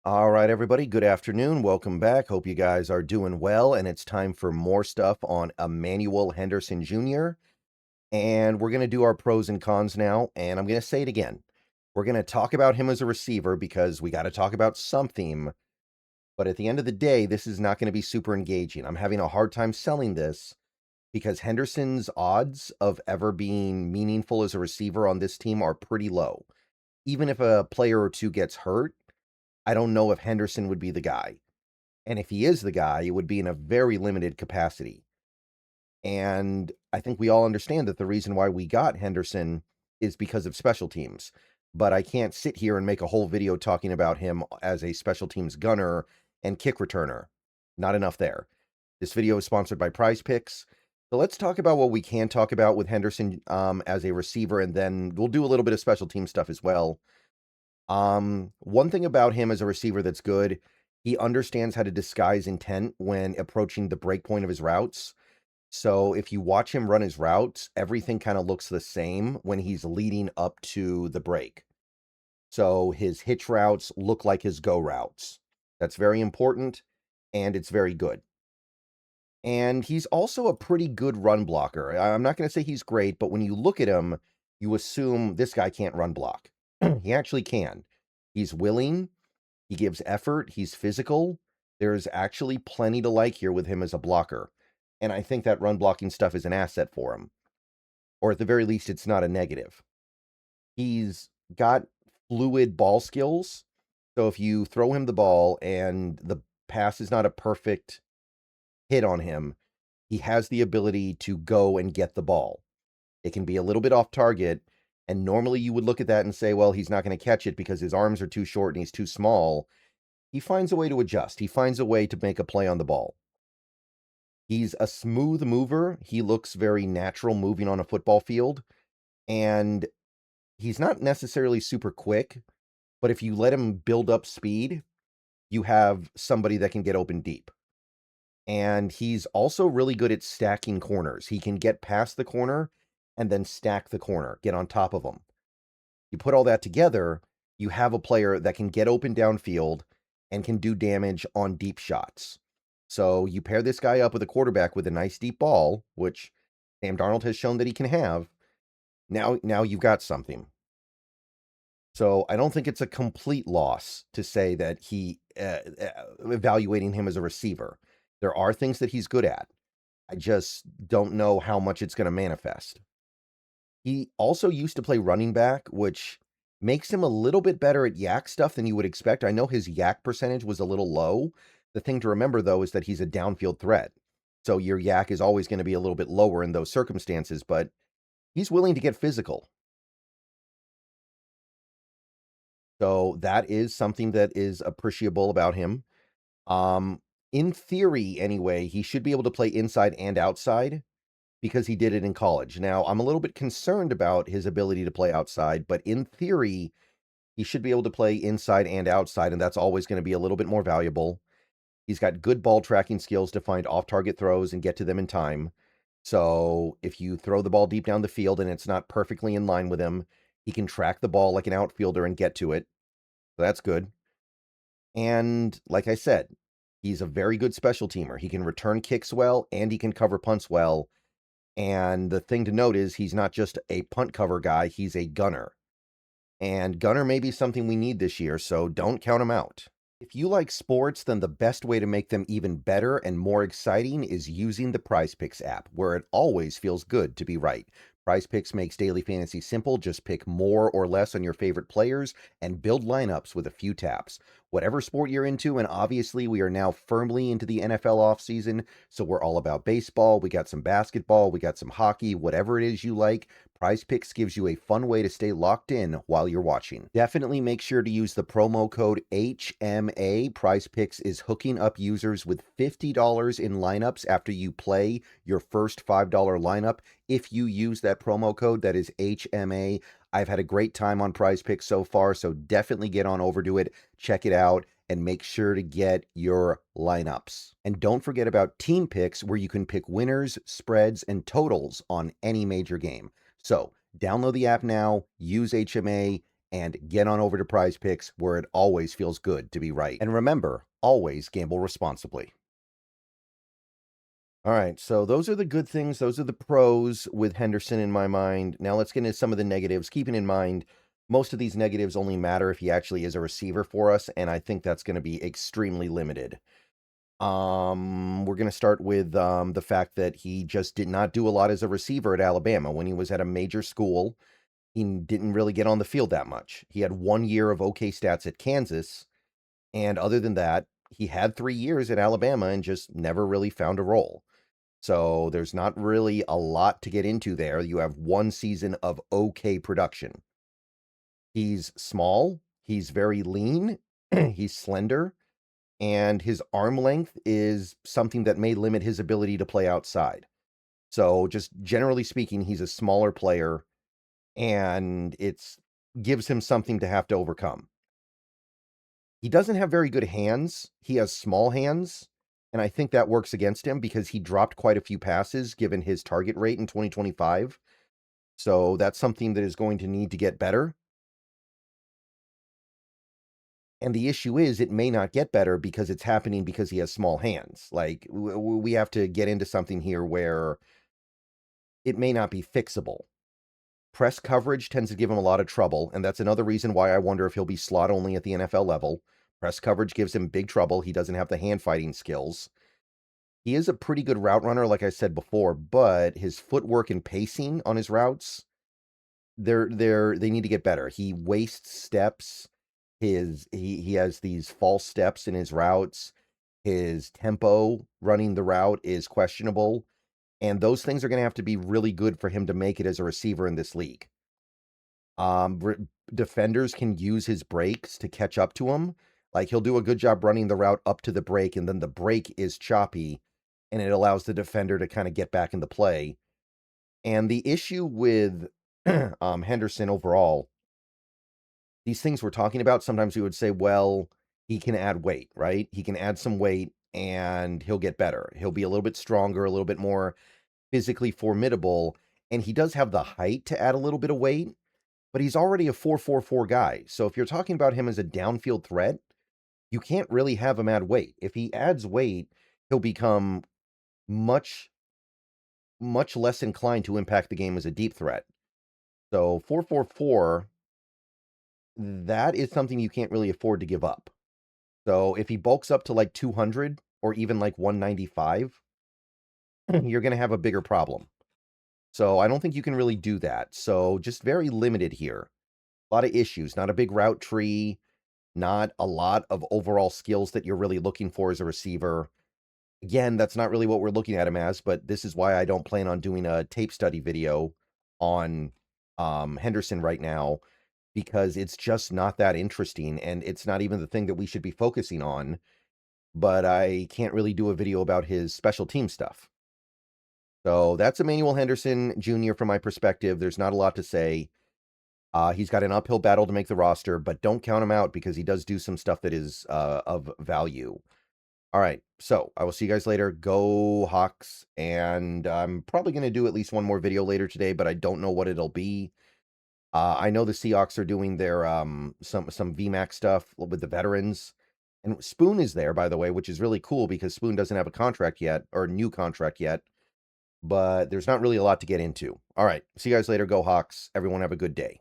All right, everybody. Good afternoon. Welcome back. Hope you guys are doing well. And it's time for more stuff on Emmanuel Henderson Jr. And we're going to do our pros and cons now. And I'm going to say it again. We're going to talk about him as a receiver because we got to talk about something. But at the end of the day, this is not going to be super engaging. I'm having a hard time selling this because Henderson's odds of ever being meaningful as a receiver on this team are pretty low. Even if a player or two gets hurt, I don't know if Henderson would be the guy. And if he is the guy, it would be in a very limited capacity. And I think we all understand that the reason why we got Henderson is because of special teams. But I can't sit here and make a whole video talking about him as a special teams gunner and kick returner. Not enough there. This video is sponsored by Prize Picks. So let's talk about what we can talk about with Henderson as a receiver, and then we'll do a little bit of special team stuff as well. One thing about him as a receiver that's good, he understands how to disguise intent when approaching the break point of his routes. So if you watch him run his routes, everything kind of looks the same when he's leading up to the break. So his hitch routes look like his go routes. That's very important, and it's very good. And he's also a pretty good run blocker. I'm not going to say he's great, but when you look at him, you assume this guy can't run block. He actually can. He's willing. He gives effort. He's physical. There's actually plenty to like here with him as a blocker. And I think that run blocking stuff is an asset for him. Or at the very least, it's not a negative. He's got fluid ball skills. So if you throw him the ball and the pass is not a perfect hit on him, he has the ability to go and get the ball. It can be a little bit off target. And normally you would look at that and say, well, he's not going to catch it because his arms are too short and he's too small. He finds a way to adjust. He finds a way to make a play on the ball. He's a smooth mover. He looks very natural moving on a football field. And he's not necessarily super quick, but if you let him build up speed, you have somebody that can get open deep. And he's also really good at stacking corners. He can get past the corner and then stack the corner, get on top of them. You put all that together, you have a player that can get open downfield and can do damage on deep shots. So you pair this guy up with a quarterback with a nice deep ball, which Sam Darnold has shown that he can have. Now you've got something. So I don't think it's a complete loss to say that evaluating him as a receiver. There are things that he's good at. I just don't know how much it's going to manifest. He also used to play running back, which makes him a little bit better at yak stuff than you would expect. I know his yak percentage was a little low. The thing to remember, though, is that he's a downfield threat. So your yak is always going to be a little bit lower in those circumstances, but he's willing to get physical. So that is something that is appreciable about him. In theory, anyway, he should be able to play inside and outside because he did it in college. Now, I'm a little bit concerned about his ability to play outside, but in theory, he should be able to play inside and outside, and that's always going to be a little bit more valuable. He's got good ball tracking skills to find off-target throws and get to them in time. So if you throw the ball deep down the field and it's not perfectly in line with him, he can track the ball like an outfielder and get to it. So that's good. And like I said, he's a very good special teamer. He can return kicks well, and he can cover punts well. And the thing to note is he's not just a punt cover guy, he's a gunner. And gunner may be something we need this year, so don't count him out. If you like sports, then the best way to make them even better and more exciting is using the Prize Picks app, where it always feels good to be right. Prize Picks makes daily fantasy simple. Just pick more or less on your favorite players and build lineups with a few taps. Whatever sport you're into, and obviously we are now firmly into the NFL offseason, so we're all about baseball. We got some basketball, we got some hockey, whatever it is you like. Prize Picks gives you a fun way to stay locked in while you're watching. Definitely make sure to use the promo code HMA. Prize Picks is hooking up users with $50 in lineups after you play your first $5 lineup. If you use that promo code, that is HMA. I've had a great time on Prize Picks so far, so definitely get on over to it, check it out, and make sure to get your lineups. And don't forget about Team Picks, where you can pick winners, spreads, and totals on any major game. So download the app now, use HMA, and get on over to Prize Picks, where it always feels good to be right. And remember, always gamble responsibly. All right, so those are the good things. Those are the pros with Henderson in my mind. Now let's get into some of the negatives, keeping in mind most of these negatives only matter if he actually is a receiver for us, and I think that's going to be extremely limited. We're going to start with the fact that he just did not do a lot as a receiver at Alabama. When he was at a major school, he didn't really get on the field that much. He had 1 year of okay stats at Kansas, and other than that, he had 3 years at Alabama and just never really found a role. So there's not really a lot to get into there. You have 1 season of okay production. He's small, he's very lean, he's slender, and his arm length is something that may limit his ability to play outside. So just generally speaking, he's a smaller player, and it's gives him something to have to overcome. He doesn't have very good hands. He has small hands, and I think that works against him because he dropped quite a few passes given his target rate in 2025. So that's something that is going to need to get better. And the issue is it may not get better because it's happening because he has small hands. Like, we have to get into something here where it may not be fixable. Press coverage tends to give him a lot of trouble, and that's another reason why I wonder if he'll be slot only at the NFL level. Press coverage gives him big trouble. He doesn't have the hand fighting skills. He is a pretty good route runner, like I said before, but his footwork and pacing on his routes, they need to get better. He wastes steps. He has these false steps in his routes. His tempo running the route is questionable, and those things are going to have to be really good for him to make it as a receiver in this league. Defenders can use his breaks to catch up to him. Like, he'll do a good job running the route up to the break, and then the break is choppy, and it allows the defender to kind of get back into play. And the issue with Henderson overall, these things we're talking about, sometimes we would say, well, he can add weight, right? He can add some weight and he'll get better. He'll be a little bit stronger, a little bit more physically formidable, and he does have the height to add a little bit of weight, but he's already a 4.44 guy. So if you're talking about him as a downfield threat, you can't really have him add weight. If he adds weight, he'll become much less inclined to impact the game as a deep threat. So 4.44, that is something you can't really afford to give up. So if he bulks up to like 200 or even like 195, you're going to have a bigger problem. So I don't think you can really do that. So just very limited here. A lot of issues, not a big route tree, not a lot of overall skills that you're really looking for as a receiver. Again, that's not really what we're looking at him as, but this is why I don't plan on doing a tape study video on Henderson right now, because it's just not that interesting, and it's not even the thing that we should be focusing on, but I can't really do a video about his special team stuff. So that's Emmanuel Henderson Jr. from my perspective. There's not a lot to say. He's got an uphill battle to make the roster, but don't count him out because he does do some stuff that is of value. All right, so I will see you guys later. Go Hawks, and I'm probably going to do at least one more video later today, but I don't know what it'll be. I know the Seahawks are doing their some VMAX stuff with the veterans, and Spoon is there, by the way, which is really cool because Spoon doesn't have a contract yet, or a new contract yet, but there's not really a lot to get into. All right, see you guys later. Go Hawks. Everyone have a good day.